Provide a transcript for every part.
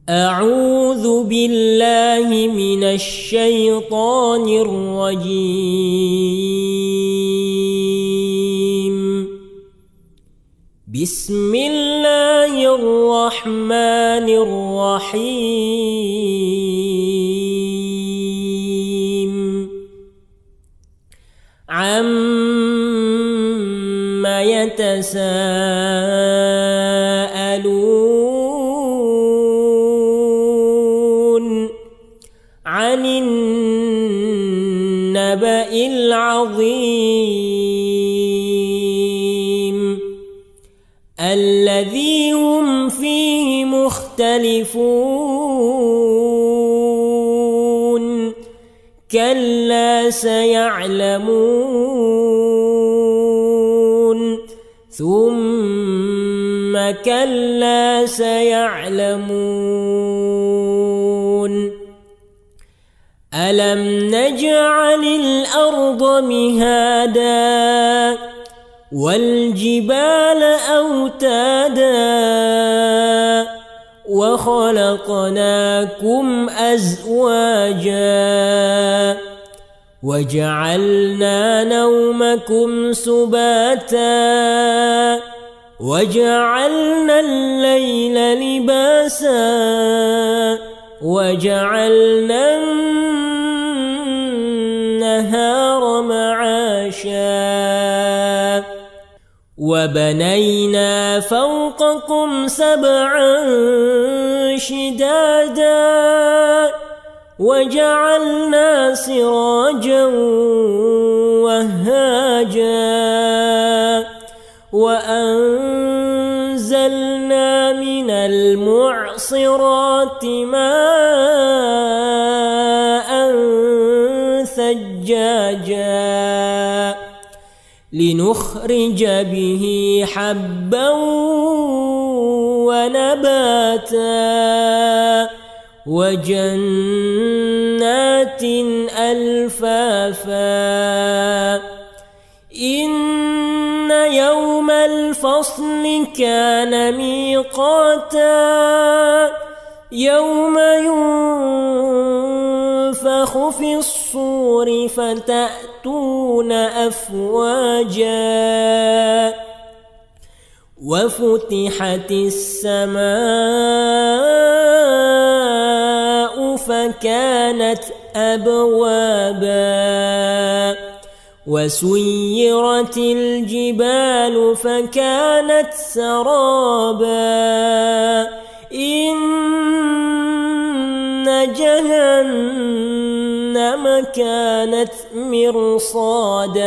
أعوذ بالله من الشيطان الرجيم. بسم الله الرحمن الرحيم. عَمَّ يتساءلون عن النبأ العظيم الذي هم فيه مختلفون كلا سيعلمون ثم كلا سيعلمون ألم نجعل الأرض مهادا والجبال أوتادا وخلقناكم أزواجا وجعلنا نومكم سباتا وجعلنا الليل لباسا وجعلنا النهار معاشا وبنينا فوقكم سبعا شدادا وجعلنا سراجا وهاجا وأنزلنا من المعصرات ماء ثجاجا لنخرج به حبا ونباتا وجنات ألفافا إن يوم الفصل كان ميقاتا يوم ينفخ في الصور فتأتون أفواجا وفتحت السماء فكانت أبوابا وسيرت الجبال فكانت سرابا إن جهنم كانت مرصادا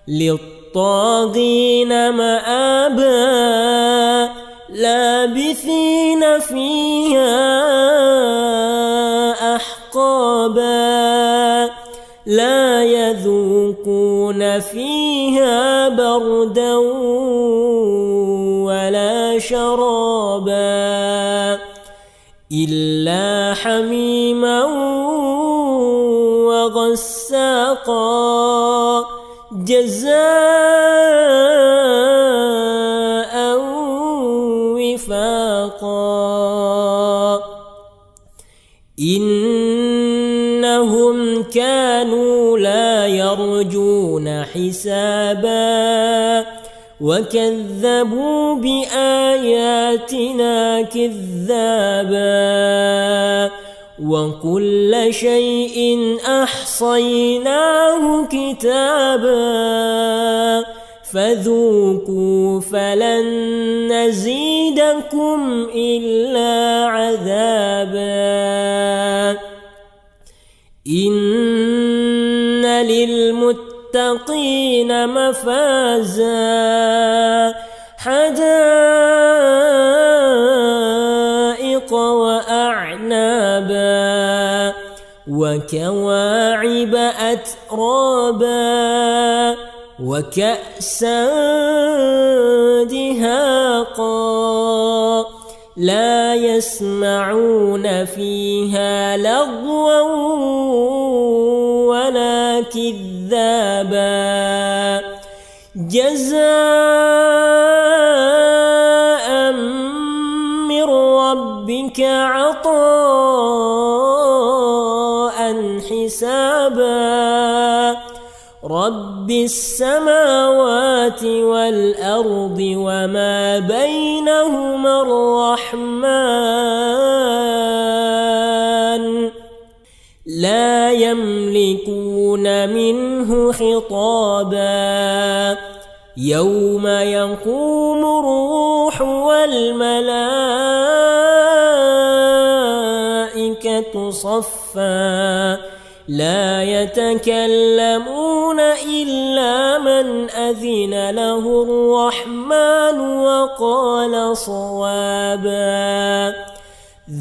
للطاغين مآبا لابثين فيها أحقابا لا يذوقون فيها بردا ولا شرابا إلا حميما وغساقا جزاء وفاقا إنهم كانوا لا يرجون حسابا وكذبوا بآياتنا كذابا وكل شيء أحصيناه كتابا فذوقوا فلن نزيدكم إلا عذابا إن للمتقين مفازا حدائق وأعنابا وكواعب أترابا وكأسا دهاقا لا يسمعون فيها لغوا ولا كذابا جزاء من ربهم حسابا رب السماوات والأرض وما بينهما الرحمن لا يملكون منه خطابا يوم يقوم الروح والملائكة صفا لا يتكلمون إلا من أذن له الرحمن وقال صوابا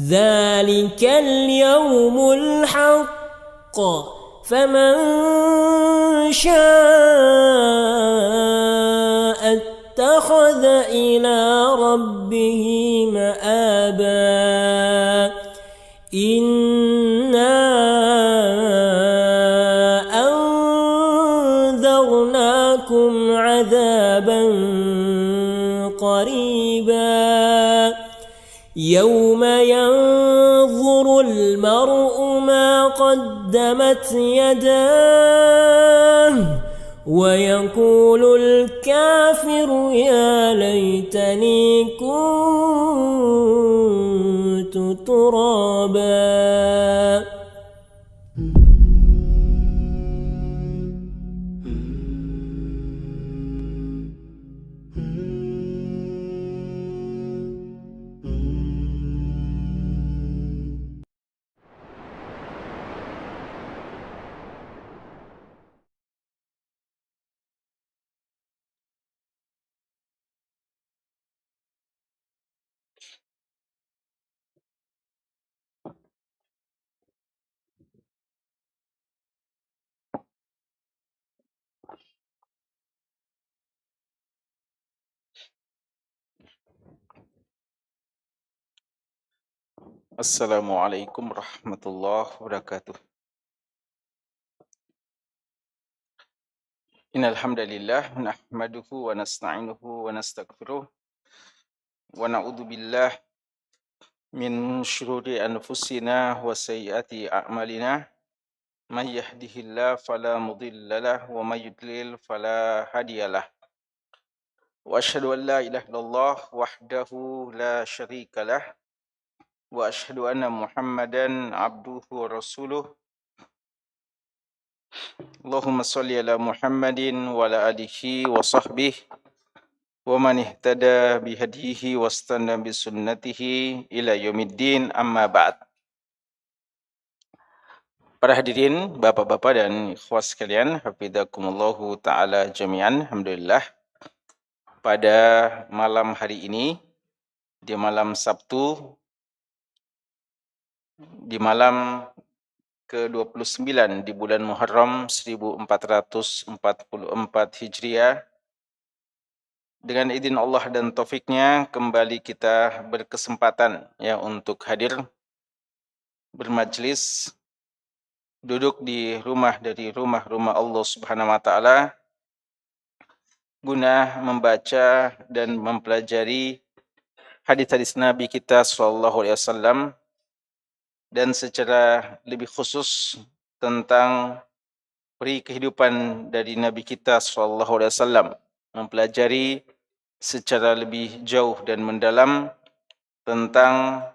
ذلك اليوم الحق فمن شاء اتخذ إلى ربه مآبا إنا أنذرناكم عذابا قريبا يوم ينظر المرء ما قدمت يداه ويقول الكافر يا ليتني كنت ترابا. Assalamualaikum warahmatullahi wabarakatuh. Innal hamdalillah nahmaduhu wa nasta'inuhu wa nastaghfiruh wa na'udzu billah min syururi anfusina wa sayyiati a'malina may yahdihillahu fala mudhillalah wa may yudlil fala hadiyalah. Wa asyhadu an la ilaha illallah wahdahu la syarikalah wa asyhadu anna Muhammadan abduhu wa rasuluh. Allahumma shalli ala Muhammadin wa ala alihi wa sahbihi wa man ihtada bihadihi wastanna bisunnatihi ila yaumiddin, amma ba'd. Para hadirin, bapak-bapak dan ikhwas sekalian, hafizakumullahu ta'ala jami'an. Alhamdulillah, pada malam hari ini, di malam Sabtu, di malam ke-29 di bulan Muharram 1444 Hijriah, dengan izin Allah dan taufiknya kembali kita berkesempatan untuk hadir bermajlis, duduk di rumah dari rumah-rumah Allah Subhanahu wa taala guna membaca dan mempelajari hadis-hadis Nabi kita sallallahu alaihi wasallam, dan secara lebih khusus tentang peri kehidupan dari Nabi kita sallallahu alaihi wasallam, mempelajari secara lebih jauh dan mendalam tentang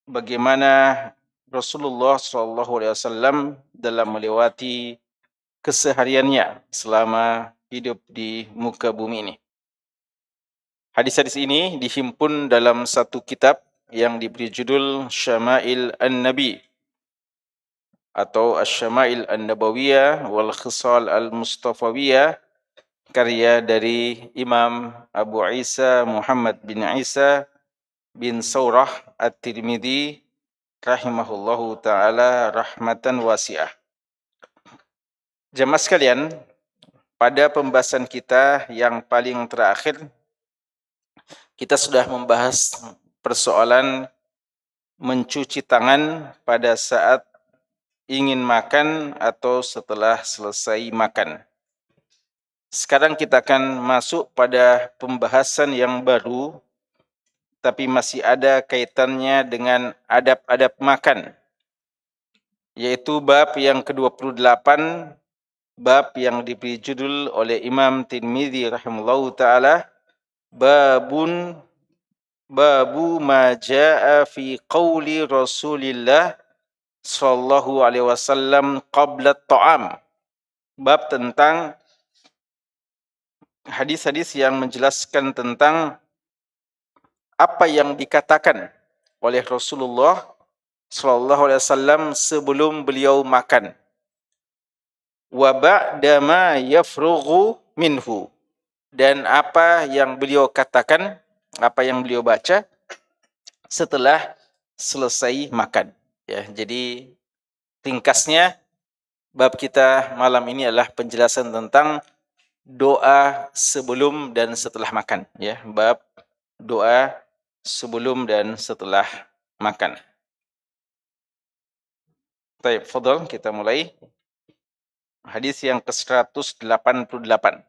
bagaimana Rasulullah sallallahu alaihi wasallam dalam melewati kesehariannya selama hidup di muka bumi ini. Hadis-hadis ini dihimpun dalam satu kitab yang diberi judul Syama'il An-Nabi atau Asy-Syama'il An-Nabawiyah wal Khisal Al-Mustafawiyah, karya dari Imam Abu Isa Muhammad bin Isa bin Saurah At-Tirmidzi rahimahullahu ta'ala rahmatan wasi'ah. Jemaah sekalian, pada pembahasan kita yang paling terakhir, kita sudah membahas persoalan mencuci tangan pada saat ingin makan atau setelah selesai makan. Sekarang kita akan masuk pada pembahasan yang baru, tapi masih ada kaitannya dengan adab-adab makan. yaitu bab yang ke-28, bab yang diberi judul oleh Imam Tirmidzi rahimahullahu taala, babu ma jaa fi qauli Rasulillah sallallahu alaihi wasallam qabla ta'am. Bab tentang hadis-hadis yang menjelaskan tentang apa yang dikatakan oleh Rasulullah sallallahu alaihi wasallam sebelum beliau makan. Wa ba'da ma yafrughu minhu, dan apa yang beliau katakan, apa yang beliau baca setelah selesai makan. Ya, jadi ringkasnya bab kita malam ini adalah penjelasan tentang doa sebelum dan setelah makan, ya, bab doa sebelum dan setelah makan. Baik, fadhal, kita mulai. Hadis yang ke-188.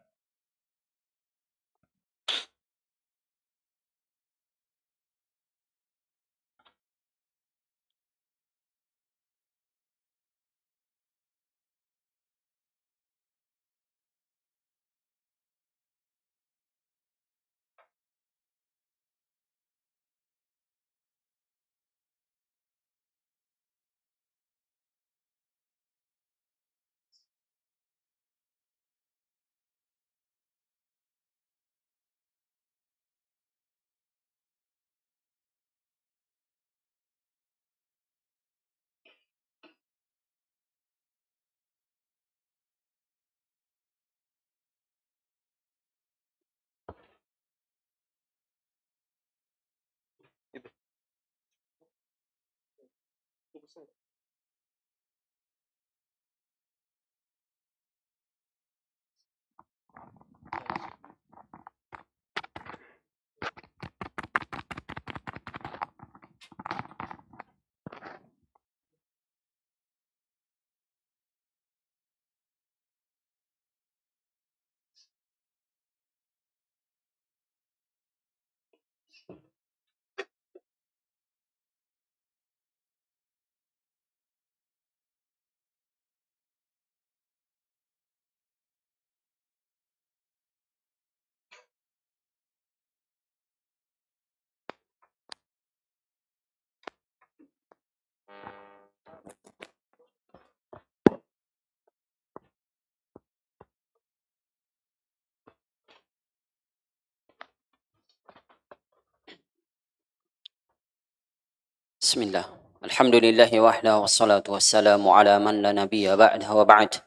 Bismillah. Alhamdulillahi wahda wassalatu wassalamu ala man la nabiyya ba'dah wa ba'd.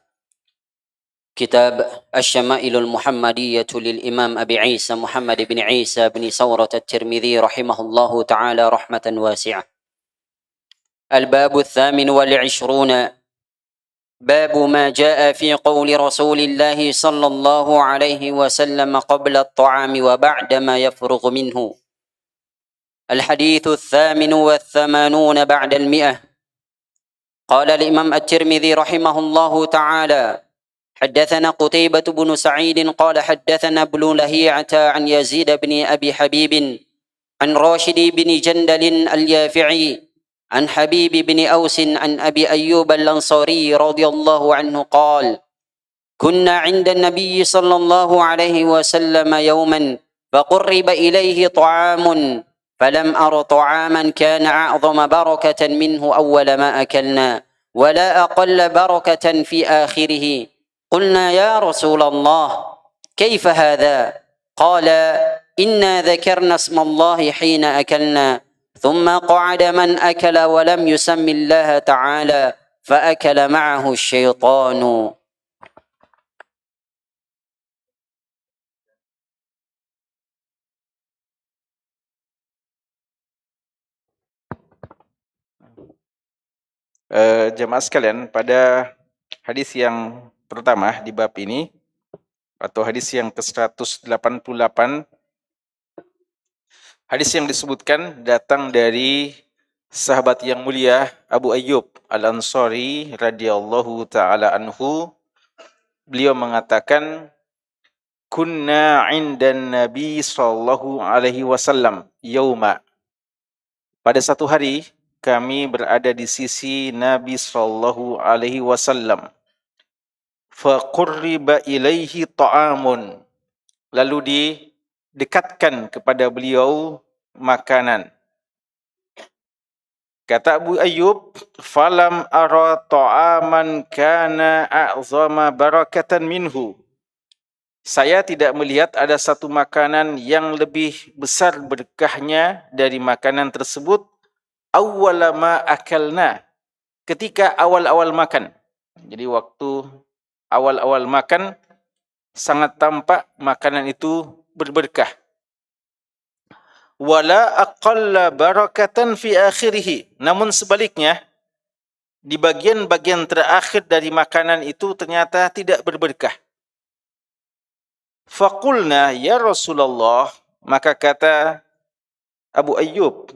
Kitab Asy-Syama'ilul Muhammadiyyah lil Imam Abi Isa Muhammad bin Isa bin Sawrah At-Tirmidzi rahimahullahu ta'ala rahmatan wasi'ah. Al-bab ats-tsamin wal 'ishrun. باب ما جاء في قول رسول الله صلى الله عليه وسلم قبل الطعام وبعد ما يفرغ منه. الحديث 88 بعد 100. قال الإمام الترمذي رحمه الله تعالى: حدثنا قتيبة بن سعيد قال حدثنا ابن لهيعة عن يزيد بن أبي حبيب عن راشد بن جندل اليافعي عن حبيب بن أوس عن أبي أيوب الأنصاري رضي الله عنه قال: كنا عند النبي صلى الله عليه وسلم يوما فقرب إليه طعام فلم أر طعاما كان أعظم بركة منه أول ما أكلنا ولا أقل بركة في آخره. قلنا: يا رسول الله كيف هذا؟ قال: إنا ذكرنا اسم الله حين أكلنا ثم قعد من أكل ولم يسم الله تعالى فأكل معه الشيطان. Jemaah sekalian, pada hadis yang pertama di bab ini, atau hadis yang ke-188, hadis yang disebutkan datang dari sahabat yang mulia Abu Ayyub Al-Ansari radhiyallahu taala anhu. Beliau mengatakan, kunna 'indan Nabi sallallahu alaihi wasallam yauma. Pada satu hari kami berada di sisi Nabi sallallahu alaihi wasallam. Faqurriba ilaihi ta'amun. Lalu didekatkan kepada beliau makanan. Kata Abu Ayyub, falam ara ta'aman kana a'zama barakatan minhu. Saya tidak melihat ada satu makanan yang lebih besar berkahnya dari makanan tersebut. Awwala ma akalna, ketika awal-awal makan. Jadi waktu awal-awal makan sangat tampak makanan itu berberkah. Wala aqalla barakatan fi akhirih. Namun sebaliknya, di bagian-bagian terakhir dari makanan itu ternyata tidak berberkah. Faqulna ya Rasulullah, maka kata Abu Ayyub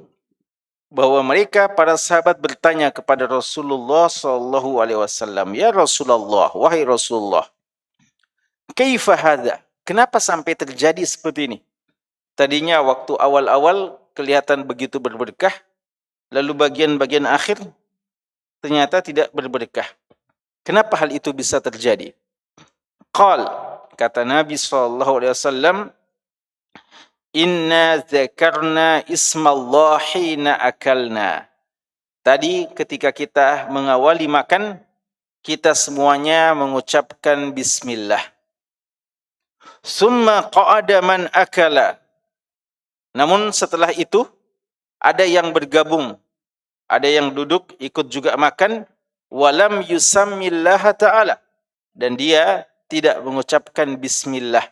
bahwa mereka para sahabat bertanya kepada Rasulullah sallallahu alaihi wasallam, ya Rasulullah, wahai Rasulullah, kaifa hadza? Kenapa sampai terjadi seperti ini? Tadinya waktu awal-awal kelihatan begitu berberkah, lalu bagian-bagian akhir ternyata tidak berberkah. Kenapa hal itu bisa terjadi? Qal, kata Nabi SAW, inna zakarna ismallah hina akalna. Tadi ketika kita mengawali makan, kita semuanya mengucapkan bismillah. Summa qa'ada man akala. Namun setelah itu, ada yang bergabung, ada yang duduk ikut juga makan, walam yusammillaha ta'ala, dan dia tidak mengucapkan bismillah.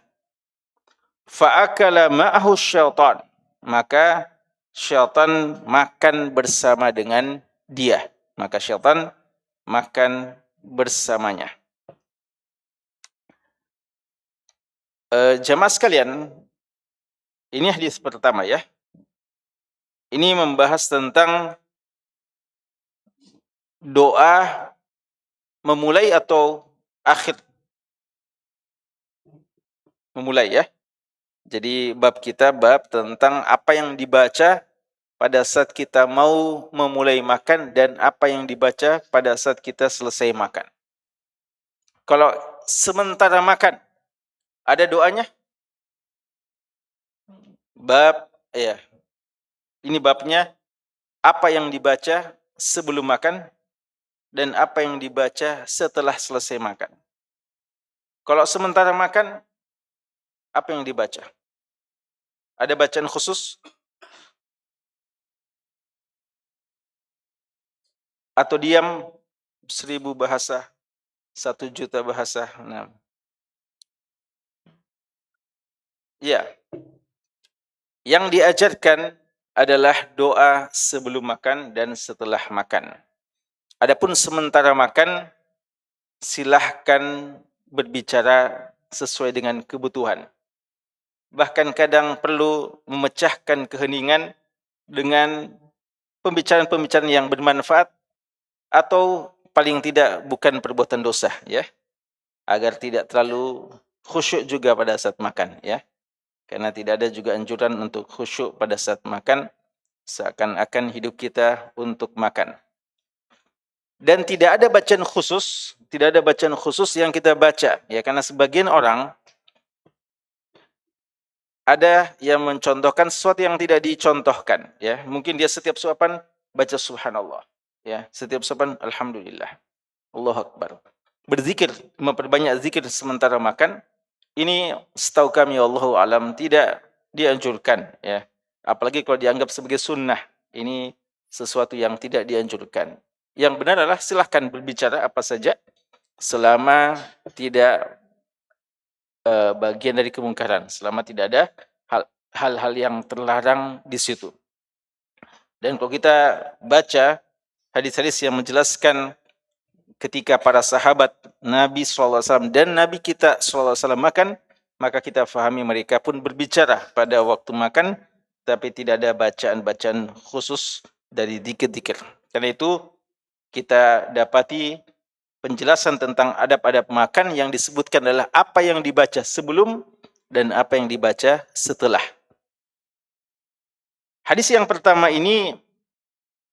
Fa'akala ma'ahu syaitan, maka syaitan makan bersama dengan dia. Maka syaitan makan bersamanya. Jamaah sekalian, ini hadis pertama ya. Ini membahas tentang doa memulai atau akhir. Memulai ya. Jadi bab kita bab tentang apa yang dibaca pada saat kita mau memulai makan dan apa yang dibaca pada saat kita selesai makan. Kalau sementara makan, ada doanya? Bab, ya. Ini babnya, apa yang dibaca sebelum makan dan apa yang dibaca setelah selesai makan. Kalau sementara makan, apa yang dibaca? Ada bacaan khusus? Atau diam 1000 bahasa, 1 juta bahasa? Nah. Ya. Yang diajarkan adalah doa sebelum makan dan setelah makan. Adapun sementara makan, silahkan berbicara sesuai dengan kebutuhan. Bahkan kadang perlu memecahkan keheningan dengan pembicaraan-pembicaraan yang bermanfaat atau paling tidak bukan perbuatan dosa, ya, agar tidak terlalu khusyuk juga pada saat makan, ya. Karena tidak ada juga anjuran untuk khusyuk pada saat makan, seakan-akan hidup kita untuk makan. Dan tidak ada bacaan khusus, yang kita baca, ya, karena sebagian orang ada yang mencontohkan sesuatu yang tidak dicontohkan, ya. Mungkin dia setiap suapan baca subhanallah, ya, setiap suapan alhamdulillah, Allahu akbar. Berzikir, memperbanyak zikir sementara makan, ini setahu kami Allahu alam tidak dianjurkan, ya. Apalagi kalau dianggap sebagai sunnah, ini sesuatu yang tidak dianjurkan. Yang benar adalah silahkan berbicara apa saja selama tidak bagian dari kemungkaran, selama tidak ada hal-hal yang terlarang di situ. Dan kalau kita baca hadis-hadis yang menjelaskan ketika para sahabat Nabi SAW dan Nabi kita SAW makan, maka kita fahami mereka pun berbicara pada waktu makan, tapi tidak ada bacaan-bacaan khusus dari zikir-zikir. Karena itu kita dapati penjelasan tentang adab-adab makan yang disebutkan adalah apa yang dibaca sebelum dan apa yang dibaca setelah. Hadis yang pertama ini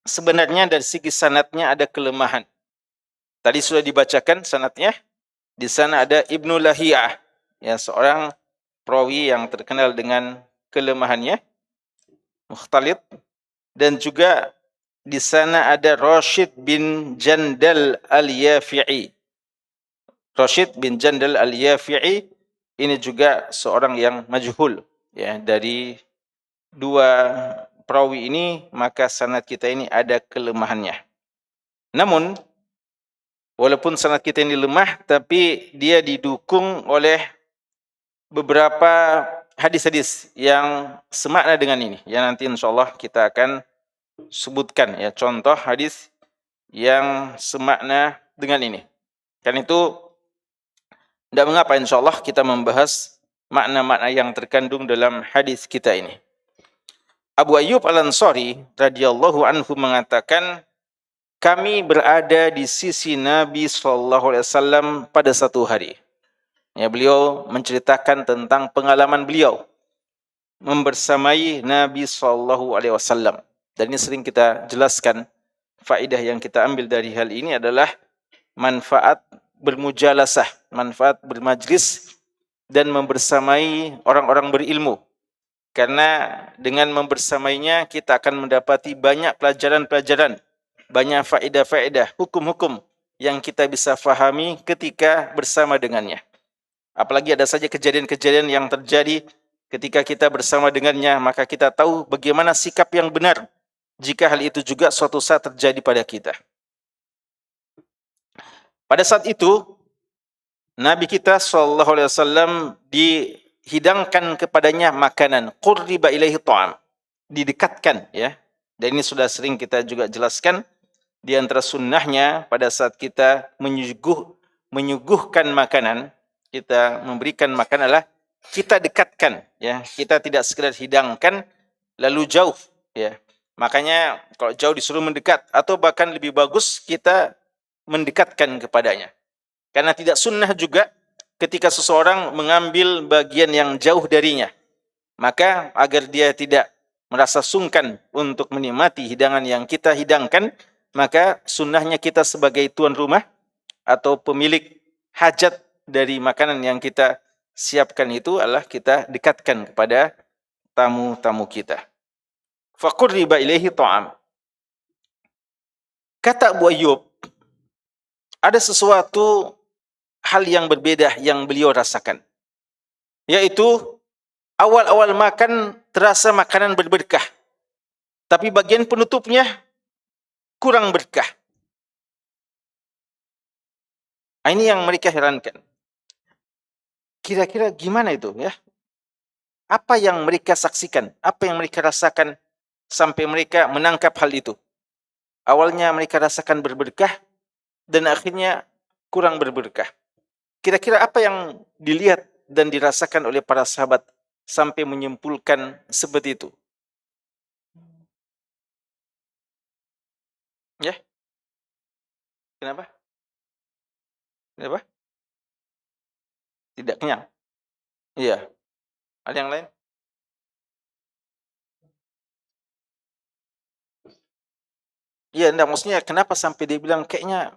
sebenarnya dari segi sanadnya ada kelemahan. Tadi sudah dibacakan sanadnya. Di sana ada Ibnu Lahiyah, ya, seorang perawi yang terkenal dengan kelemahannya, mukhtalid. Dan juga di sana ada Rashid bin Jandal al-Yafi'i. Rashid bin Jandal al-Yafi'i ini juga seorang yang majhul, ya. Dari dua perawi ini maka sanad kita ini ada kelemahannya. Namun walaupun sanad kita ini lemah, tapi dia didukung oleh beberapa hadis-hadis yang semakna dengan ini, yang nanti insyaallah kita akan sebutkan, ya, contoh hadis yang semakna dengan ini. Karena itu tidak mengapa insyaallah kita membahas makna-makna yang terkandung dalam hadis kita ini. Abu Ayyub Al-Ansari radhiyallahu anhu mengatakan, kami berada di sisi Nabi SAW pada satu hari. Ya, beliau menceritakan tentang pengalaman beliau membersamai Nabi SAW. Dan ini sering kita jelaskan, faedah yang kita ambil dari hal ini adalah manfaat bermujalasah, manfaat bermajlis dan membersamai orang-orang berilmu. Karena dengan membersamainya kita akan mendapati banyak pelajaran-pelajaran, banyak faedah-faedah, hukum-hukum yang kita bisa fahami ketika bersama dengannya. Apalagi ada saja kejadian-kejadian yang terjadi ketika kita bersama dengannya, maka kita tahu bagaimana sikap yang benar jika hal itu juga suatu saat terjadi pada kita. Pada saat itu, Nabi kita SAW dihidangkan kepadanya makanan, qurriba ilaihi ta'am, didekatkan, ya. Dan ini sudah sering kita juga jelaskan, di antara sunnahnya pada saat kita menyuguhkan makanan, kita memberikan makanan adalah kita dekatkan, ya. Kita tidak sekedar hidangkan lalu jauh, ya. Makanya kalau jauh disuruh mendekat, atau bahkan lebih bagus kita mendekatkan kepadanya. Karena tidak sunnah juga ketika seseorang mengambil bagian yang jauh darinya. Maka agar dia tidak merasa sungkan untuk menikmati hidangan yang kita hidangkan, maka sunnahnya kita sebagai tuan rumah atau pemilik hajat dari makanan yang kita siapkan itu adalah kita dekatkan kepada tamu-tamu kita. Faqurriba ilaihi ta'am. Kata Abu Ayyub, ada sesuatu hal yang berbeda yang beliau rasakan. Yaitu awal-awal makan terasa makanan berberkah. Tapi bagian penutupnya kurang berkah. Ini yang mereka herankan. Kira-kira gimana itu, ya? Apa yang mereka saksikan? Apa yang mereka rasakan sampai mereka menangkap hal itu? Awalnya mereka rasakan berberkah dan akhirnya kurang berberkah. Kira-kira apa yang dilihat dan dirasakan oleh para sahabat sampai menyimpulkan seperti itu? Ya? Kenapa? Kenapa? Tidak kenyang? Iya. Ada yang lain? Iya, enggak, maksudnya kenapa sampai dia bilang kayaknya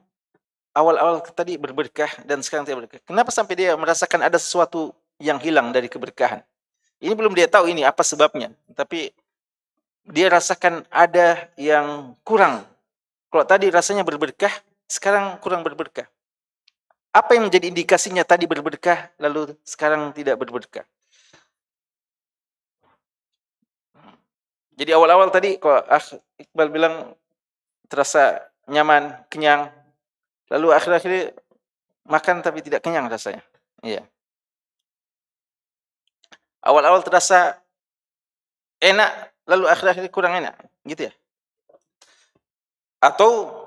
awal-awal tadi berberkah dan sekarang tidak berberkah. Kenapa sampai dia merasakan ada sesuatu yang hilang dari keberkahan? Ini belum dia tahu ini apa sebabnya, tapi dia rasakan ada yang kurang. Kalau tadi rasanya berberkah, sekarang kurang berberkah. Apa yang menjadi indikasinya tadi berberkah, lalu sekarang tidak berberkah? Jadi awal-awal tadi kok Iqbal bilang terasa nyaman, kenyang, lalu akhir-akhir makan tapi tidak kenyang rasanya. Iya. Awal-awal terasa enak, lalu akhir-akhir kurang enak, gitu ya? Atau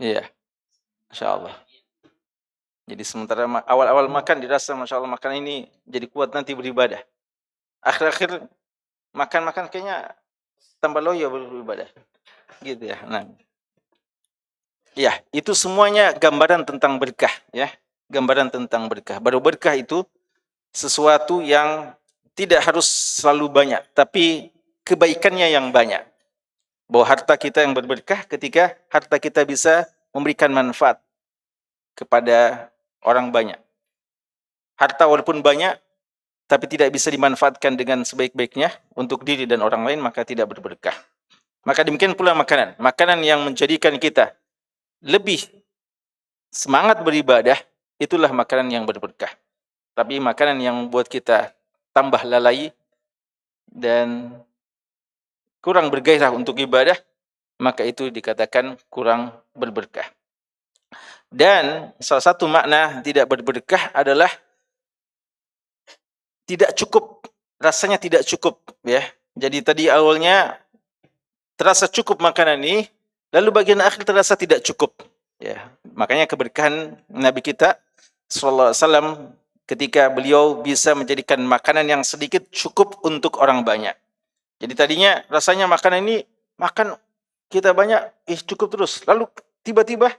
iya, Masya Allah. Jadi sementara awal-awal makan dirasa Masya Allah makan ini jadi kuat nanti beribadah. Akhir-akhir makan-makan kayaknya tambah loyo beribadah. Gitu ya. Nah, ya, itu semuanya gambaran tentang berkah ya. Gambaran tentang berkah. Baru berkah itu sesuatu yang tidak harus selalu banyak, tapi kebaikannya yang banyak. Bahwa harta kita yang berberkah ketika harta kita bisa memberikan manfaat kepada orang banyak. Harta walaupun banyak, tapi tidak bisa dimanfaatkan dengan sebaik-baiknya untuk diri dan orang lain, maka tidak berberkah. Maka demikian pula makanan. Makanan yang menjadikan kita lebih semangat beribadah, itulah makanan yang berberkah. Tapi makanan yang membuat kita tambah lalai dan kurang bergairah untuk ibadah, maka itu dikatakan kurang berberkah. Dan salah satu makna tidak berberkah adalah tidak cukup, rasanya tidak cukup ya. Jadi tadi awalnya terasa cukup makanan ini, lalu bagian akhir terasa tidak cukup ya. Makanya keberkahan Nabi kita sallallahu alaihi wasallam ketika beliau bisa menjadikan makanan yang sedikit cukup untuk orang banyak. Jadi tadinya rasanya makanan ini makan kita banyak, cukup terus. Lalu tiba-tiba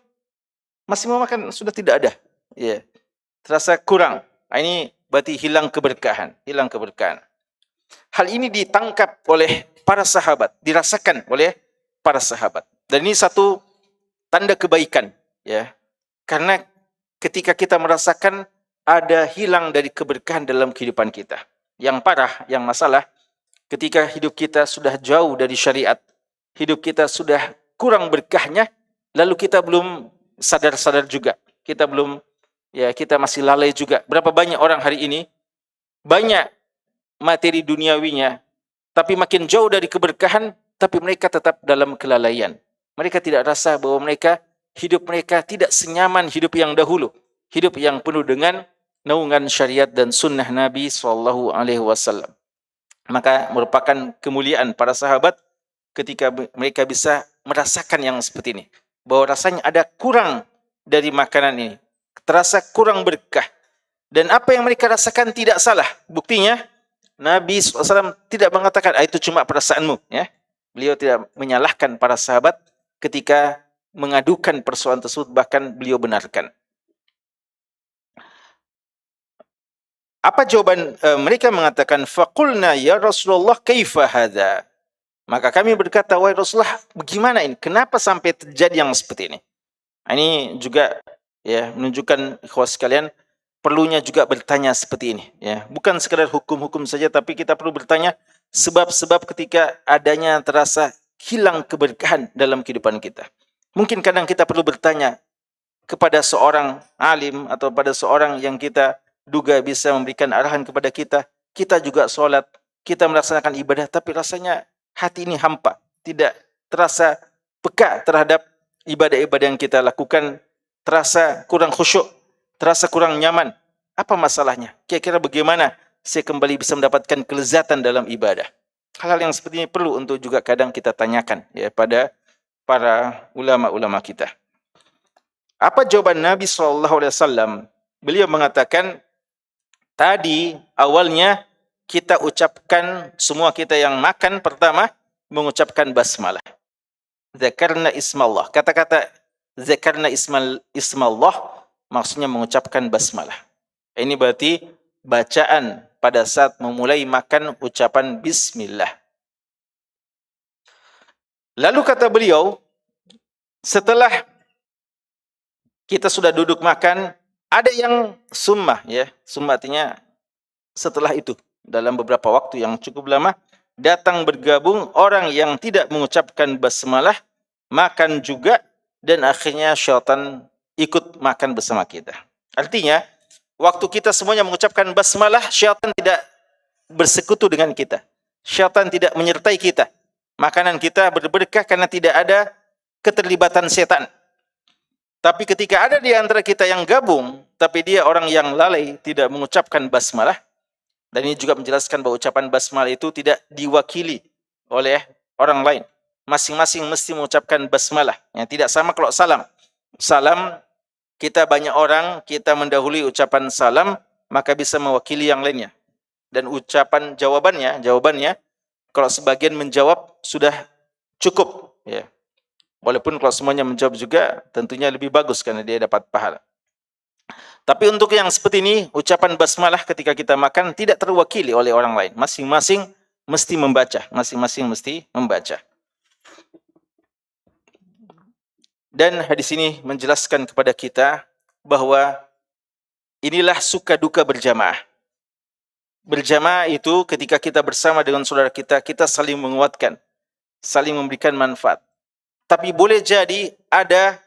masih mau makan, sudah tidak ada. Ya, terasa kurang. Nah, ini berarti hilang keberkahan. Hilang keberkahan. Hal ini ditangkap oleh para sahabat, dirasakan oleh para sahabat. Dan ini satu tanda kebaikan. Ya, karena ketika kita merasakan ada hilang dari keberkahan dalam kehidupan kita. Yang parah, yang masalah, ketika hidup kita sudah jauh dari syariat, hidup kita sudah kurang berkahnya, lalu kita belum sadar-sadar juga. Kita belum, ya kita masih lalai juga. Berapa banyak orang hari ini, banyak materi duniawinya, tapi makin jauh dari keberkahan, tapi mereka tetap dalam kelalaian. Mereka tidak rasa bahwa hidup mereka tidak senyaman hidup yang dahulu. Hidup yang penuh dengan naungan syariat dan sunnah Nabi SAW. Maka merupakan kemuliaan para sahabat ketika mereka bisa merasakan yang seperti ini. Bahwa rasanya ada kurang dari makanan ini. Terasa kurang berkah. Dan apa yang mereka rasakan tidak salah. Buktinya, Nabi SAW tidak mengatakan, itu cuma perasaanmu. Ya. Beliau tidak menyalahkan para sahabat ketika mengadukan persoalan tersebut, bahkan beliau benarkan. Apa jawaban mereka? Mengatakan, faqulna ya Rasulullah kaifa hadza? Maka kami berkata, wahai Rasulullah, bagaimana ini? Kenapa sampai terjadi yang seperti ini? Ini juga ya menunjukkan ikhwas sekalian, perlunya juga bertanya seperti ini ya. Bukan sekadar hukum-hukum saja, tapi kita perlu bertanya sebab-sebab ketika adanya terasa hilang keberkahan dalam kehidupan kita. Mungkin kadang kita perlu bertanya kepada seorang alim atau pada seorang yang kita duga bisa memberikan arahan kepada kita. Kita juga sholat, kita melaksanakan ibadah, tapi rasanya hati ini hampa, tidak terasa peka terhadap ibadah-ibadah yang kita lakukan, terasa kurang khusyuk, terasa kurang nyaman. Apa masalahnya? Kira-kira bagaimana saya kembali bisa mendapatkan kelezatan dalam ibadah? Hal-hal yang seperti ini perlu untuk juga kadang kita tanyakan ya pada para ulama-ulama kita. Apa jawaban Nabi SAW? Beliau mengatakan, tadi awalnya kita ucapkan, semua kita yang makan pertama mengucapkan basmalah. Zakarna ismallah. Kata-kata zakarna ismallah maksudnya mengucapkan basmalah. Ini berarti bacaan pada saat memulai makan ucapan bismillah. Lalu kata beliau, setelah kita sudah duduk makan, ada yang summah ya. Summah artinya setelah itu, dalam beberapa waktu yang cukup lama, datang bergabung orang yang tidak mengucapkan basmalah, makan juga, dan akhirnya syaitan ikut makan bersama kita. Artinya, waktu kita semuanya mengucapkan basmalah, syaitan tidak bersekutu dengan kita. Syaitan tidak menyertai kita. Makanan kita berberkah karena tidak ada keterlibatan setan. Tapi ketika ada di antara kita yang gabung, tapi dia orang yang lalai, tidak mengucapkan basmalah, dan ini juga menjelaskan bahwa ucapan basmalah itu tidak diwakili oleh orang lain. Masing-masing mesti mengucapkan basmalah. Yang tidak sama kalau salam. Salam, kita banyak orang, kita mendahului ucapan salam, maka bisa mewakili yang lainnya. dan ucapan jawabannya kalau sebagian menjawab sudah cukup, ya. Walaupun kalau semuanya menjawab juga tentunya lebih bagus karena dia dapat pahala. Tapi untuk yang seperti ini, ucapan basmalah ketika kita makan tidak terwakili oleh orang lain. Masing-masing mesti membaca. Dan hadis ini menjelaskan kepada kita bahwa inilah suka duka berjamaah. Berjamaah itu ketika kita bersama dengan saudara kita, kita saling menguatkan, saling memberikan manfaat. Tapi boleh jadi ada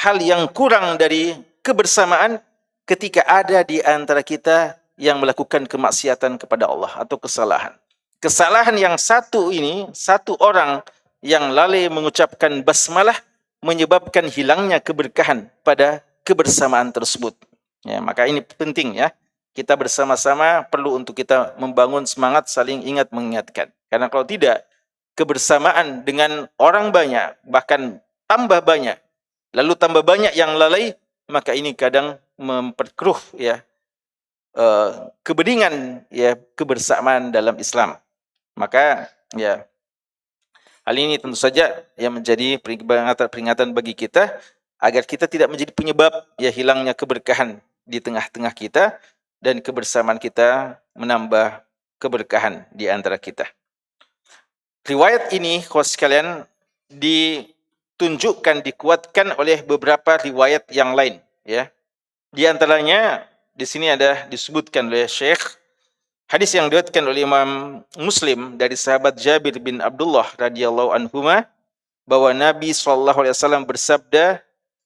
hal yang kurang dari kebersamaan ketika ada di antara kita yang melakukan kemaksiatan kepada Allah atau kesalahan. Kesalahan yang satu ini, satu orang yang lalai mengucapkan basmalah menyebabkan hilangnya keberkahan pada kebersamaan tersebut. Ya, maka ini penting ya. Kita bersama-sama perlu untuk kita membangun semangat saling ingat mengingatkan. Karena kalau tidak, kebersamaan dengan orang banyak, bahkan tambah banyak, lalu tambah banyak yang lalai, maka ini kadang memperkeruh ya kebeningan ya kebersamaan dalam Islam. Maka ya hal ini tentu saja yang menjadi peringatan bagi kita agar kita tidak menjadi penyebab ya hilangnya keberkahan di tengah-tengah kita dan kebersamaan kita menambah keberkahan di antara kita. Riwayat ini, kawan sekalian, ditunjukkan, dikuatkan oleh beberapa riwayat yang lain. Ya, di antaranya di sini ada disebutkan oleh Syekh hadis yang diriwayatkan oleh Imam Muslim dari sahabat Jabir bin Abdullah radhiyallahu anhuma bahwa Nabi SAW bersabda,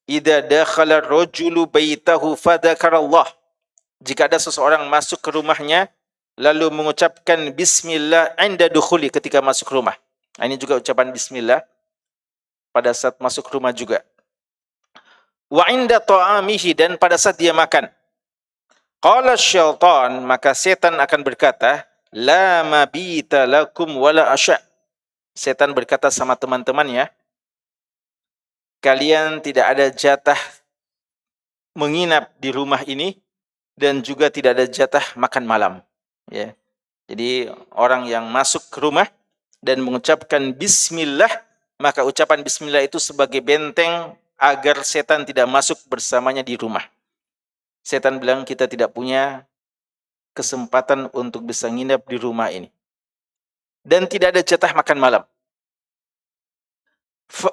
"Idza dakhala ar-rajulu baitahu fadzakarallah." Jika ada seseorang masuk ke rumahnya lalu mengucapkan bismillah inda dukhuli ketika masuk rumah. Nah, ini juga ucapan bismillah pada saat masuk rumah juga. Wa inda ta'amihi, dan pada saat dia makan. Qala syaitan, maka setan akan berkata, la mabita lakum wala asya. Setan berkata sama teman-temannya, kalian tidak ada jatah menginap di rumah ini dan juga tidak ada jatah makan malam. Ya. Jadi orang yang masuk ke rumah dan mengucapkan bismillah, maka ucapan bismillah itu sebagai benteng agar setan tidak masuk bersamanya di rumah. Setan bilang kita tidak punya kesempatan untuk bisa nginap di rumah ini. Dan tidak ada jatah makan malam.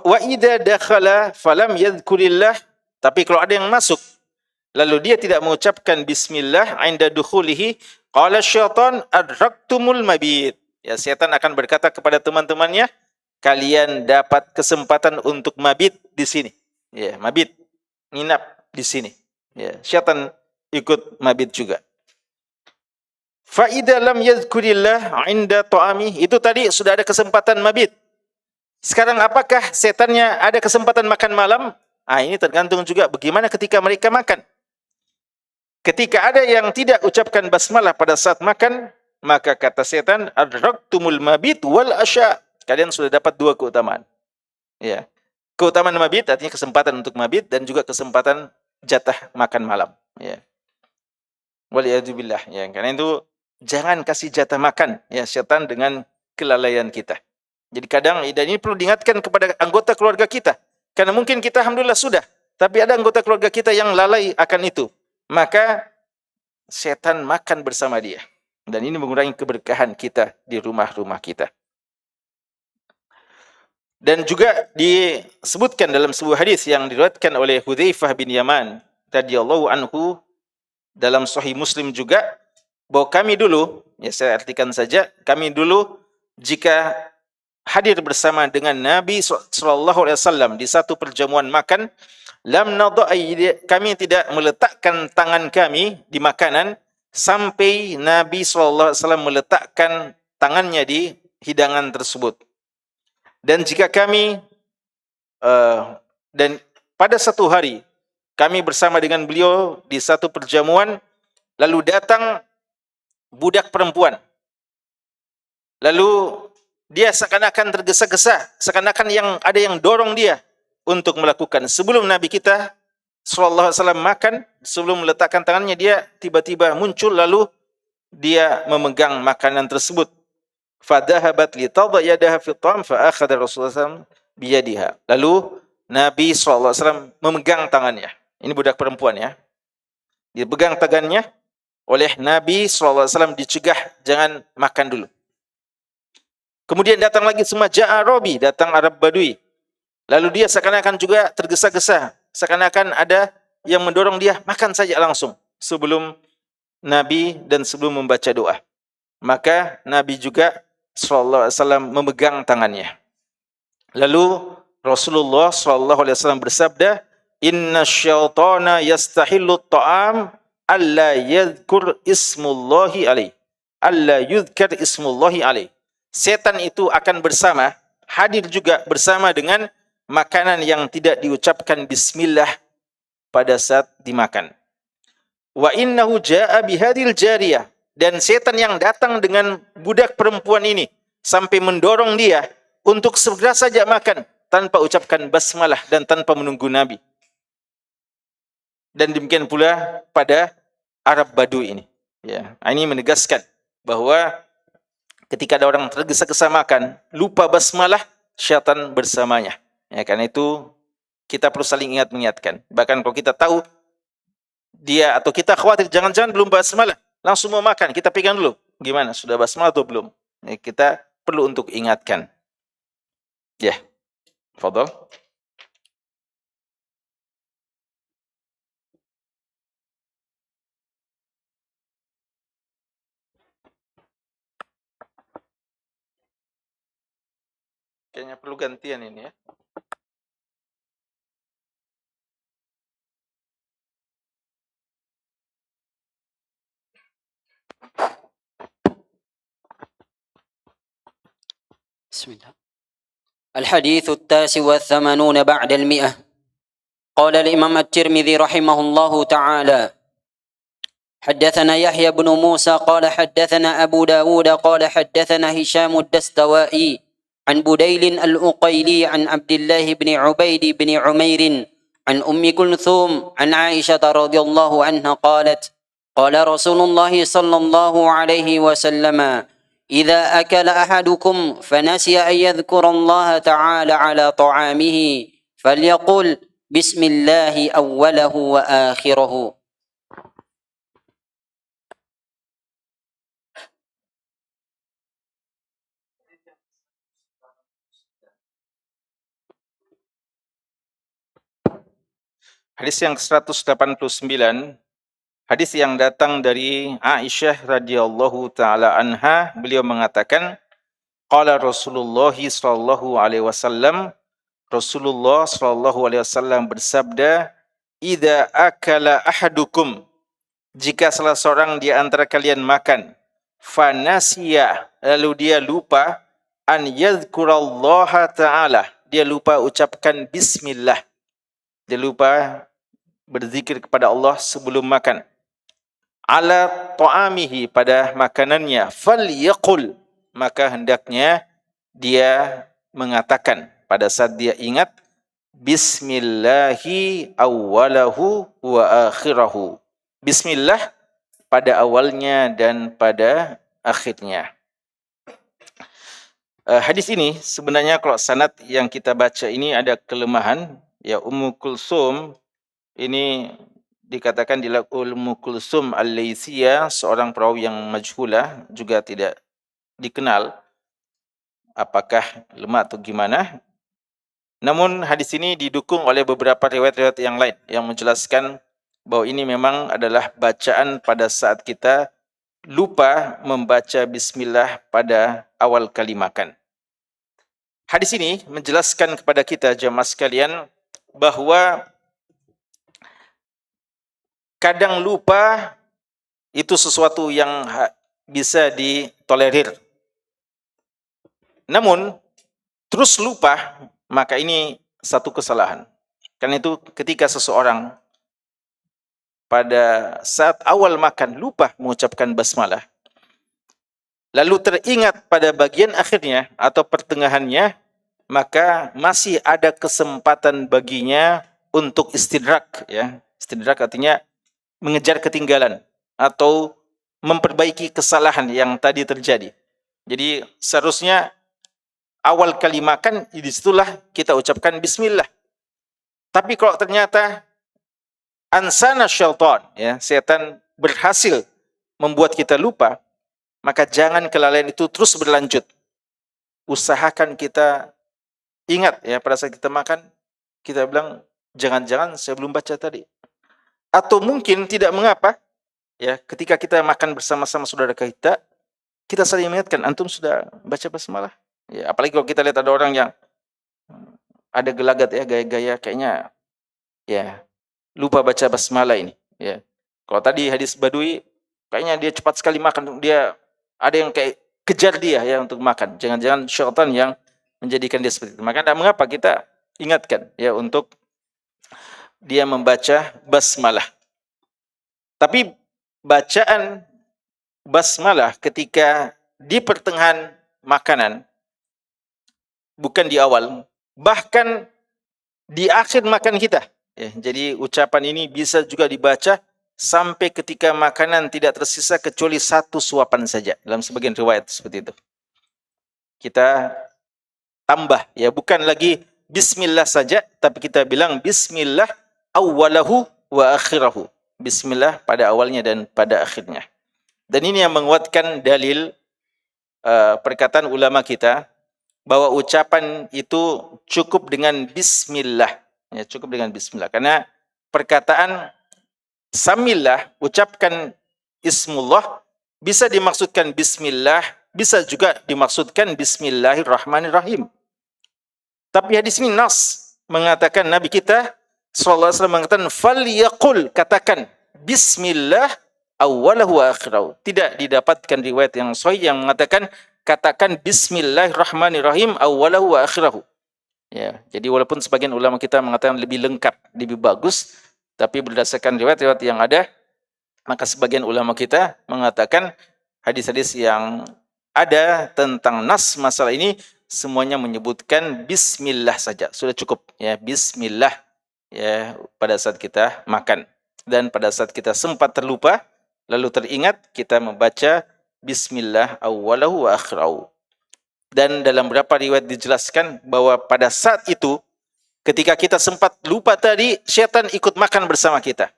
Wa idza dakhala falam yadhkurillah, tapi kalau ada yang masuk lalu dia tidak mengucapkan bismillah inda dukhulihi, qala syaitan adraktumul mabit. Ya, setan akan berkata kepada teman-temannya, kalian dapat kesempatan untuk mabit di sini. Ya, mabit, nginap di sini. Ya, syaitan ikut mabit juga. Fa idza lam yadhkurillah inda ta'ami, itu tadi sudah ada kesempatan mabit. Sekarang apakah setannya ada kesempatan makan malam? Ah, ini tergantung juga bagaimana ketika mereka makan. Ketika ada yang tidak ucapkan basmalah pada saat makan, maka kata setan, adraktumul mabit wal asya. Kalian sudah dapat dua keutamaan. Ya. Keutamaan mabit artinya kesempatan untuk mabit dan juga kesempatan jatah makan malam. Ya. Waliyadzubillah. Ya. Karena itu jangan kasih jatah makan ya setan dengan kelalaian kita. Jadi kadang, dan ini perlu diingatkan kepada anggota keluarga kita. Karena mungkin kita alhamdulillah sudah, tapi ada anggota keluarga kita yang lalai akan itu. Maka setan makan bersama dia. Dan ini mengurangi keberkahan kita di rumah-rumah kita. Dan juga disebutkan dalam sebuah hadis yang diriwayatkan oleh Hudzaifah bin Yaman radhiyallahu anhu dalam Sahih Muslim juga, bahwa kami dulu, ya saya artikan saja, kami dulu jika hadir bersama dengan Nabi SAW di satu perjamuan makan, kami tidak meletakkan tangan kami di makanan sampai Nabi SAW meletakkan tangannya di hidangan tersebut. Dan jika kami dan pada satu hari kami bersama dengan beliau di satu perjamuan, lalu datang budak perempuan, lalu dia seakan-akan tergesa-gesa, seakan-akan ada yang dorong dia untuk melakukan. Sebelum Nabi kita SAW makan, sebelum meletakkan tangannya, dia tiba-tiba muncul lalu dia memegang makanan tersebut. Fadhahabat li tadha yadaha fi ta'am fa akhadha Rasulullah SAW biyadiha. Lalu Nabi SAW memegang tangannya. Ini budak perempuan ya. Dipegang tangannya oleh Nabi SAW, dicegah jangan makan dulu. Kemudian datang lagi semua ja'a Arabi, datang Arab Badui. Lalu dia seakan-akan juga tergesa-gesa, seakan-akan ada yang mendorong dia makan saja langsung sebelum Nabi dan sebelum membaca doa. Maka Nabi juga SAW memegang tangannya. Lalu Rasulullah SAW bersabda, "Inna syaitana yastahillu ta'am alla yadhkur ismullahi alaih." Alla yudhkar ismullahi alaih. Setan itu akan bersama, hadir juga bersama dengan makanan yang tidak diucapkan bismillah pada saat dimakan. Wa innahu jaa'a bihadil jariyah, dan setan yang datang dengan budak perempuan ini sampai mendorong dia untuk segera saja makan tanpa ucapkan basmalah dan tanpa menunggu Nabi. Dan demikian pula pada Arab Badui ini. Ya, ini menegaskan bahwa ketika ada orang tergesa-gesa makan, lupa basmalah, syaitan bersamanya. Ya, karena itu kita perlu saling mengingatkan. Bahkan kalau kita tahu dia atau kita khawatir jangan-jangan belum basmalah, langsung mau makan, kita pegang dulu. Gimana? Sudah basmalah atau belum? Ya, kita perlu untuk ingatkan. Ya, fadhal. Kayaknya perlu gantian ini ya. بسم الله. الحديث 89 بعد 100. قال الإمام الترمذي رحمه الله تعالى: حدثنا يحيى بن موسى قال حدثنا أبو داود قال حدثنا هشام الدستوائي عن بديل الأقيلي عن عبد الله بن عبيد بن عمير عن أم كلثوم عن عائشة رضي الله عنها قالت: قال رسول الله صلى الله عليه وسلم: إذا أكل أحدكم فنسي أن يذكر الله تعالى على طعامه فليقل بسم الله أوله وآخره. Hadis yang ke-189, hadis yang datang dari Aisyah radhiyallahu taala anha, beliau mengatakan, qala Rasulullah sallallahu alaihi wasallam, Rasulullah sallallahu alaihi wasallam bersabda, "Idza akala ahadukum," jika salah seorang di antara kalian makan, fanasiya, lalu dia lupa, an yadhkurallaha ta'ala, dia lupa ucapkan bismillah, dia lupa berzikir kepada Allah sebelum makan, ala ta'amihi, pada makanannya, falyaqul, maka hendaknya dia mengatakan pada saat dia ingat, bismillahi awwalahu wa akhirahu, bismillah pada awalnya dan pada akhirnya. Hadis ini sebenarnya kalau sanad yang kita baca ini ada kelemahan. Ya, Ummu Kulsum ini dikatakan Ummu Kulsum al-Laitsiyah, seorang perawi yang majhulah, juga tidak dikenal apakah lemah atau gimana. Namun hadis ini didukung oleh beberapa riwayat-riwayat yang lain yang menjelaskan bahwa ini memang adalah bacaan pada saat kita lupa membaca bismillah pada awal kali makan. Hadis ini menjelaskan kepada kita jemaah sekalian bahwa kadang lupa itu sesuatu yang bisa ditolerir. Namun terus lupa, maka ini satu kesalahan. Karena itu ketika seseorang pada saat awal makan lupa mengucapkan basmalah, lalu teringat pada bagian akhirnya atau pertengahannya, maka masih ada kesempatan baginya untuk istidrak. Ya. Istidrak artinya mengejar ketinggalan atau memperbaiki kesalahan yang tadi terjadi. Jadi seharusnya awal kali makan, disitulah kita ucapkan bismillah. Tapi kalau ternyata ansana syaitan, ya, setan berhasil membuat kita lupa, maka jangan kelalaian itu terus berlanjut. Usahakan kita ingat, ya, pada saat kita makan, kita bilang, jangan-jangan saya belum baca tadi. Atau mungkin tidak mengapa, ya, ketika kita makan bersama-sama saudara kita saling mengingatkan, antum sudah baca basmalah? Ya, apalagi kalau kita lihat ada orang yang ada gelagat, ya, gaya-gaya kayaknya ya lupa baca basmalah ini, ya. Kalau tadi hadis Badui, kayaknya dia cepat sekali makan, dia ada yang kayak kejar dia, ya, untuk makan. Jangan-jangan syaitan yang menjadikan dia seperti itu. Maka tidak mengapa kita ingatkan, ya, untuk dia membaca basmalah. Tapi bacaan basmalah ketika di pertengahan makanan, bukan di awal, bahkan di akhir makan kita. Ya, jadi ucapan ini bisa juga dibaca sampai ketika makanan tidak tersisa kecuali satu suapan saja. Dalam sebagian riwayat seperti itu. Kita tambah, ya, bukan lagi bismillah saja, tapi kita bilang bismillah awwalahu wa akhirahu. Bismillah pada awalnya dan pada akhirnya. Dan ini yang menguatkan dalil perkataan ulama kita bahwa ucapan itu cukup dengan bismillah, ya, cukup dengan bismillah. Karena perkataan samillah, ucapkan ismullah, bisa dimaksudkan bismillah, bisa juga dimaksudkan bismillahirrahmanirrahim. Tapi hadis ini nas mengatakan, Nabi kita sallallahu alaihi wasallam mengatakan falyaqul, katakan bismillah awwalahu wa akhirahu. Tidak didapatkan riwayat yang sahih yang mengatakan katakan bismillahirrahmanirrahim awwalahu wa akhirahu. Ya, jadi walaupun sebagian ulama kita mengatakan lebih lengkap, lebih bagus, tapi berdasarkan riwayat-riwayat yang ada, maka sebagian ulama kita mengatakan hadis-hadis yang ada tentang nas masalah ini semuanya menyebutkan bismillah saja, sudah cukup, ya, bismillah, ya, pada saat kita makan. Dan pada saat kita sempat terlupa lalu teringat, kita membaca bismillah awwalahu wa akhirahu. Dan dalam beberapa riwayat dijelaskan bahwa pada saat itu ketika kita sempat lupa tadi, syaitan ikut makan bersama kita.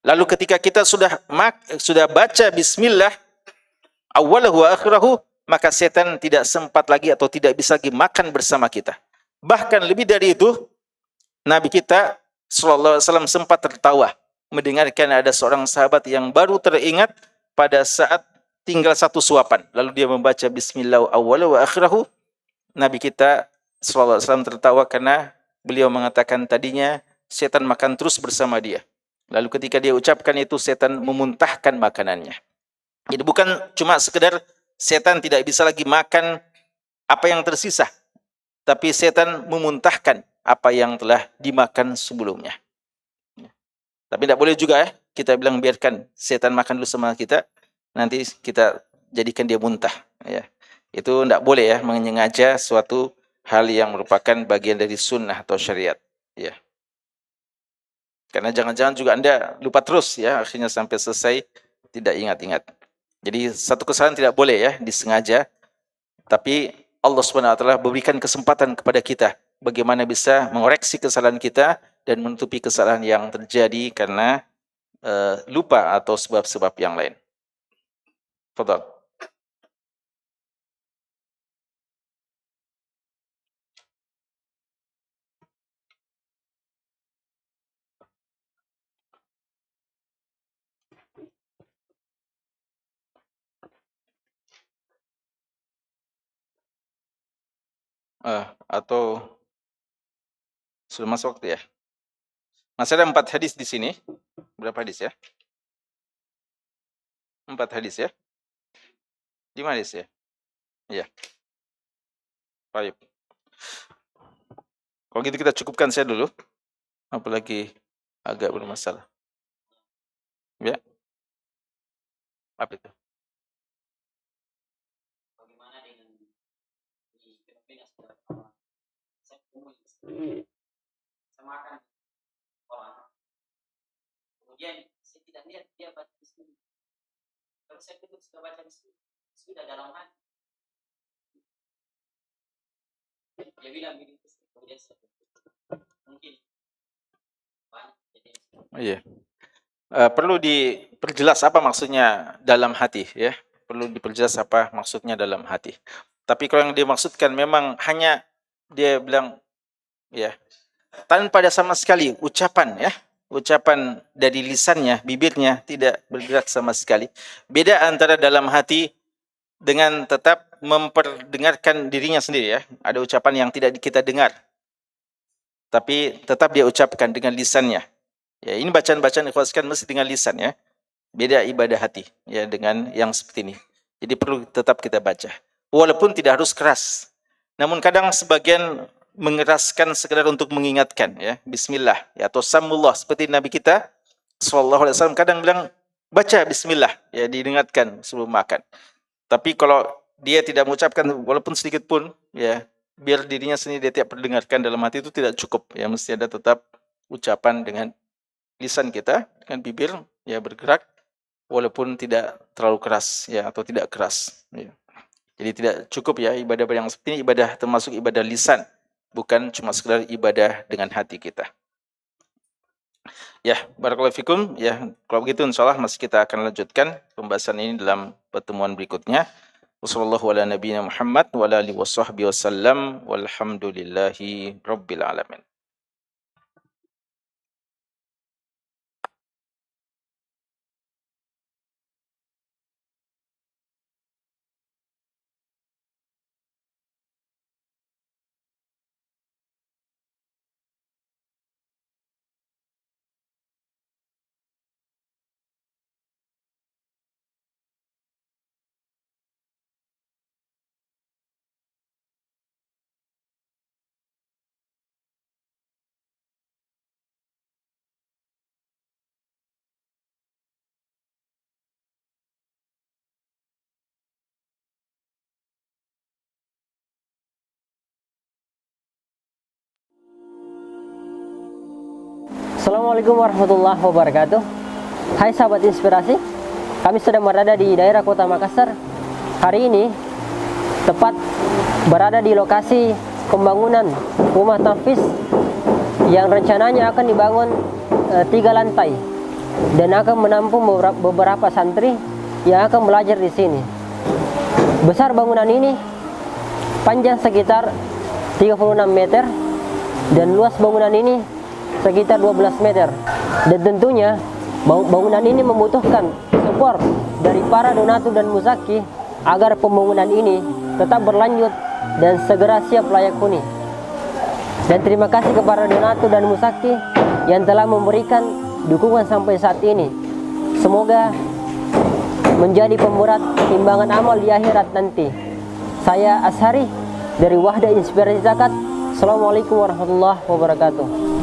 Lalu ketika kita sudah baca bismillah awwalahu wa akhirahu, maka setan tidak sempat lagi atau tidak bisa lagi makan bersama kita. Bahkan lebih dari itu, Nabi kita sallallahu alaihi wasallam sempat tertawa mendengarkan ada seorang sahabat yang baru teringat pada saat tinggal satu suapan, lalu dia membaca bismillah awwalahu wa akhirahu. Nabi kita sallallahu alaihi wasallam tertawa karena beliau mengatakan tadinya setan makan terus bersama dia. Lalu ketika dia ucapkan itu, setan memuntahkan makanannya. Jadi bukan cuma sekedar setan tidak bisa lagi makan apa yang tersisa, tapi setan memuntahkan apa yang telah dimakan sebelumnya. Tapi tidak boleh juga, ya, kita bilang biarkan setan makan dulu sama kita, nanti kita jadikan dia muntah. Ya. Itu tidak boleh, ya, menyengaja suatu hal yang merupakan bagian dari sunnah atau syariat. Ya. Karena jangan-jangan juga Anda lupa terus, ya, akhirnya sampai selesai tidak ingat-ingat. Jadi satu kesalahan tidak boleh, ya, disengaja. Tapi Allah SWT berikan kesempatan kepada kita bagaimana bisa mengoreksi kesalahan kita dan menutupi kesalahan yang terjadi karena lupa atau sebab-sebab yang lain. Fadhal. Atau sudah masuk waktu, ya? Masih ada 4 hadis di sini. Berapa hadis, ya? 4 hadis, ya? 5 hadis, ya? Iya. Baik. Kalau gitu kita cukupkan saya dulu. Apalagi agak bermasalah. Ya. Apa itu? Makan orang, kemudian saya tidak lihat dia baca bismillah, kalau saya tutup sudah baca sudah dalam hati. Dia bilang begitu, kemudian saya mungkin Iya. Perlu diperjelas apa maksudnya dalam hati, ya. Perlu diperjelas apa maksudnya dalam hati. Tapi kalau yang dimaksudkan memang hanya dia bilang, ya, tanpa ada sama sekali ucapan, ya, ucapan dari lisannya, bibirnya tidak bergerak sama sekali. Beda antara dalam hati dengan tetap memperdengarkan dirinya sendiri, ya. Ada ucapan yang tidak kita dengar, tapi tetap dia ucapkan dengan lisannya. Ya, ini bacaan-bacaan ikhwaskan mesti dengan lisan, ya. Beda ibadah hati, ya, dengan yang seperti ini. Jadi perlu tetap kita baca. Walaupun tidak harus keras. Namun kadang sebagian mengeraskan sekedar untuk mengingatkan, ya. Bismillah, ya, atau samullah seperti Nabi kita sallallahu alaihi wasallam kadang bilang baca bismillah, ya, diingatkan sebelum makan. Tapi kalau dia tidak mengucapkan walaupun sedikit pun, ya, biar dirinya sendiri dia tidak perdengarkan dalam hati, itu tidak cukup, ya. Mesti ada tetap ucapan dengan lisan kita, dengan bibir, ya, bergerak walaupun tidak terlalu keras, ya, atau tidak keras, ya. Jadi tidak cukup, ya, ibadah yang seperti ini ibadah termasuk ibadah lisan, bukan cuma sekedar ibadah dengan hati kita. Ya, barakallahu fikum. Ya, kalau begitu insyaallah masih kita akan lanjutkan pembahasan ini dalam pertemuan berikutnya. Wassallallahu ala nabiyina Muhammad wa ala alihi washabbihi wasallam walhamdulillahi rabbil alamin. Assalamualaikum warahmatullahi wabarakatuh. Hai sahabat inspirasi, kami sedang berada di daerah Kota Makassar. Hari ini tepat berada di lokasi pembangunan rumah tahfiz yang rencananya akan dibangun 3 lantai dan akan menampung beberapa santri yang akan belajar di sini. Besar bangunan ini panjang sekitar 36 meter dan luas bangunan ini sekitar 12 meter. Dan tentunya bangunan ini membutuhkan support dari para donatur dan muzaki agar pembangunan ini tetap berlanjut dan segera siap layak huni. Dan terima kasih kepada donatur dan muzaki yang telah memberikan dukungan sampai saat ini. Semoga menjadi pemberat timbangan amal di akhirat nanti. Saya Ashari dari Wahda Inspirasi Zakat. Assalamualaikum warahmatullahi wabarakatuh.